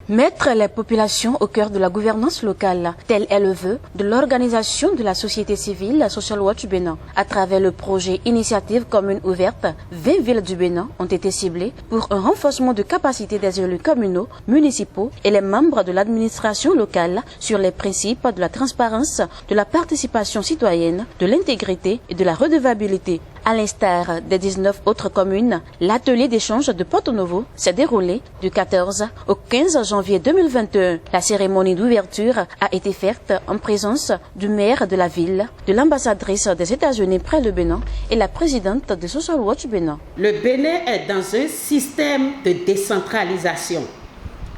Mettre les populations au cœur de la gouvernance locale, tel est le vœu de l'organisation de la société civile Social Watch Bénin. À travers le projet Initiative commune ouverte, 20 villes du Bénin ont été ciblées pour un renforcement de capacité des élus communaux, municipaux et les membres de l'administration locale sur les principes de la transparence, de la participation citoyenne, de l'intégrité et de la redevabilité. À l'instar des 19 autres communes, l'atelier d'échange de Porto Novo s'est déroulé du 14 au 15 janvier 2021. La cérémonie d'ouverture a été faite en présence du maire de la ville, de l'ambassadrice des États-Unis près le Bénin et la présidente de Social Watch Bénin. Le Bénin est dans un système de décentralisation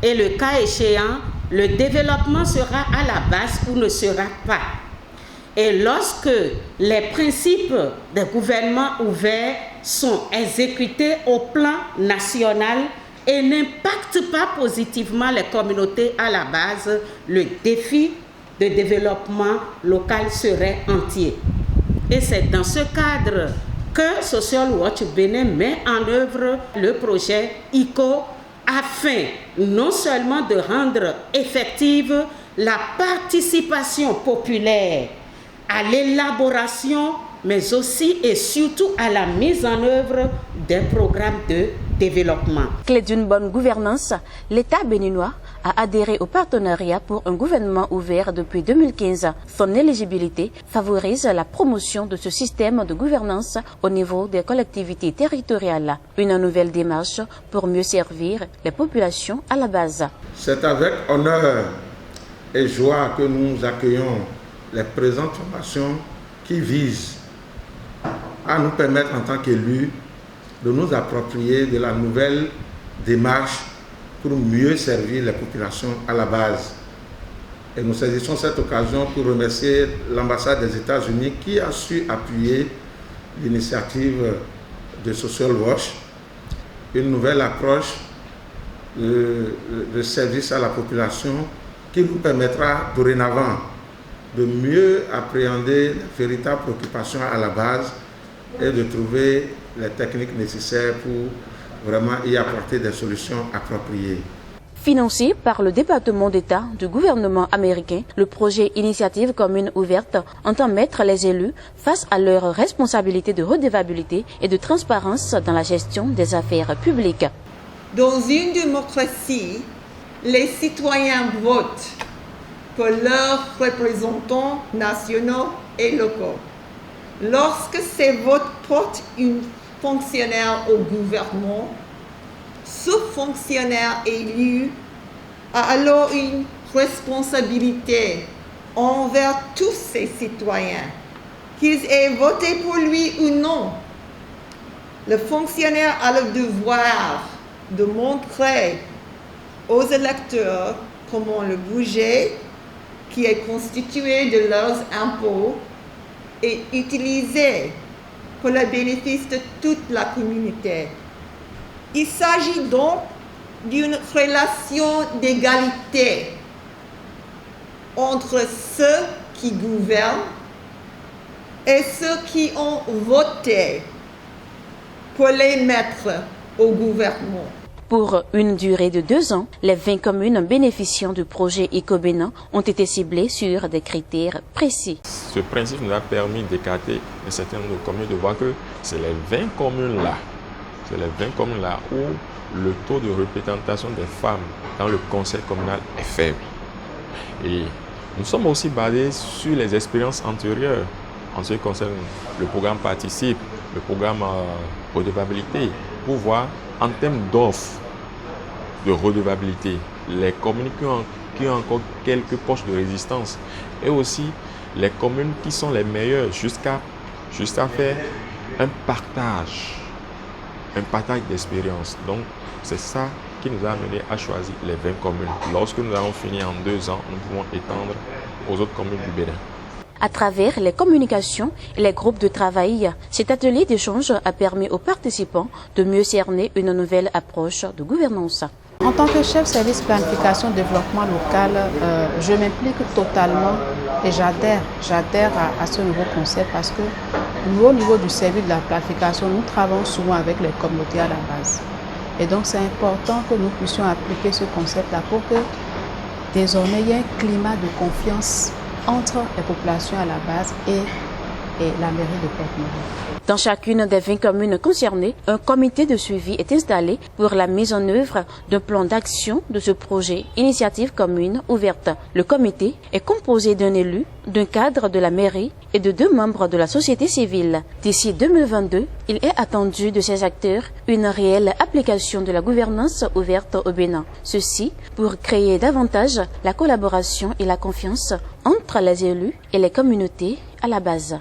et le cas échéant, le développement sera à la base ou ne sera pas. Et lorsque les principes de gouvernement ouvert sont exécutés au plan national et n'impactent pas positivement les communautés à la base, le défi de développement local serait entier. Et c'est dans ce cadre que Social Watch Bénin met en œuvre le projet ICO afin non seulement de rendre effective la participation populaire à l'élaboration, mais aussi et surtout à la mise en œuvre des programmes de développement. Clé d'une bonne gouvernance, l'État béninois a adhéré au partenariat pour un gouvernement ouvert depuis 2015. Son éligibilité favorise la promotion de ce système de gouvernance au niveau des collectivités territoriales. Une nouvelle démarche pour mieux servir les populations à la base. C'est avec honneur et joie que nous accueillons les présentes formations qui visent à nous permettre en tant qu'élus de nous approprier de la nouvelle démarche pour mieux servir les populations à la base. Et nous saisissons cette occasion pour remercier l'ambassade des États-Unis qui a su appuyer l'initiative de Social Watch, une nouvelle approche de service à la population qui nous permettra dorénavant de mieux appréhender les véritables préoccupations à la base et de trouver les techniques nécessaires pour vraiment y apporter des solutions appropriées. Financé par le département d'État du gouvernement américain, le projet Initiative commune ouverte entend mettre les élus face à leurs responsabilités de redevabilité et de transparence dans la gestion des affaires publiques. Dans une démocratie, les citoyens votent pour leurs représentants nationaux et locaux. Lorsque ces votes portent un fonctionnaire au gouvernement, ce fonctionnaire élu a alors une responsabilité envers tous ses citoyens, qu'ils aient voté pour lui ou non. Le fonctionnaire a le devoir de montrer aux électeurs comment le budget qui est constitué de leurs impôts est utilisé pour le bénéfice de toute la communauté. Il s'agit donc d'une relation d'égalité entre ceux qui gouvernent et ceux qui ont voté pour les mettre au gouvernement. Pour une durée de 2 ans, les 20 communes bénéficiant du projet ICO Bénin ont été ciblées sur des critères précis. Ce principe nous a permis d'écarter un certain nombre de communes, de voir que c'est les 20 communes-là, où le taux de représentation des femmes dans le conseil communal est faible. Et nous sommes aussi basés sur les expériences antérieures en ce qui concerne le programme Participe, le programme redevabilité, pour voir en termes d'offres de redevabilité, les communes qui ont encore quelques poches de résistance et aussi les communes qui sont les meilleures jusqu'à faire un partage d'expérience. Donc c'est ça qui nous a amené à choisir les 20 communes. Lorsque nous avons fini en 2 ans, nous pouvons étendre aux autres communes du Bénin. À travers les communications et les groupes de travail, cet atelier d'échange a permis aux participants de mieux cerner une nouvelle approche de gouvernance. En tant que chef service planification développement local, je m'implique totalement et j'adhère à ce nouveau concept parce que au niveau du service de la planification, nous travaillons souvent avec les communautés à la base. Et donc c'est important que nous puissions appliquer ce concept-là pour que désormais il y ait un climat de confiance entre les populations à la base et la mairie de Porte-Noire. Dans chacune des 20 communes concernées, un comité de suivi est installé pour la mise en œuvre d'un plan d'action de ce projet Initiative commune ouverte. Le comité est composé d'un élu, d'un cadre de la mairie et de 2 membres de la société civile. D'ici 2022, il est attendu de ces acteurs une réelle application de la gouvernance ouverte au Bénin. Ceci pour créer davantage la collaboration et la confiance entre les élus et les communautés à la base.